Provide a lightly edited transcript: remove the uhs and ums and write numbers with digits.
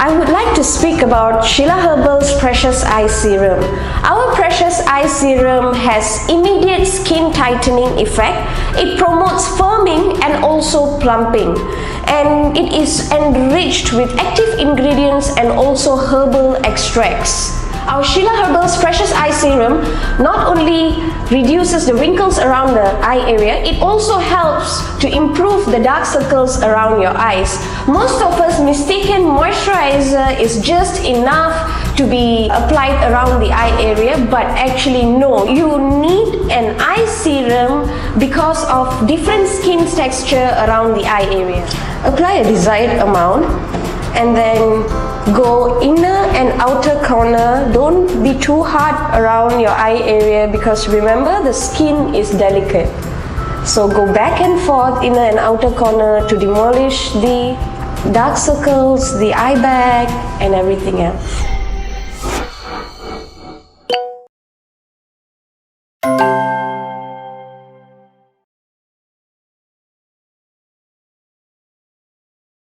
I would like to speak about Sheila Herbal's Precious Eye Serum. Our Precious Eye Serum has immediate skin tightening effect. It promotes firming and also plumping. And it is enriched with active ingredients and also herbal extracts. Our Sheila Herbal's Precious Eye Serum not only reduces the wrinkles around the eye area, it also helps to improve the dark circles around your eyes. Most of us mistaken moisturizer is just enough to be applied around the eye area, but actually no, you need an eye serum because of different skin texture around the eye area. Apply a desired amount and then go inner and outer corner. Don't be too hard around your eye area because remember, the skin is delicate. So go back and forth, inner and outer corner, to demolish the dark circles, the eye bag and everything else.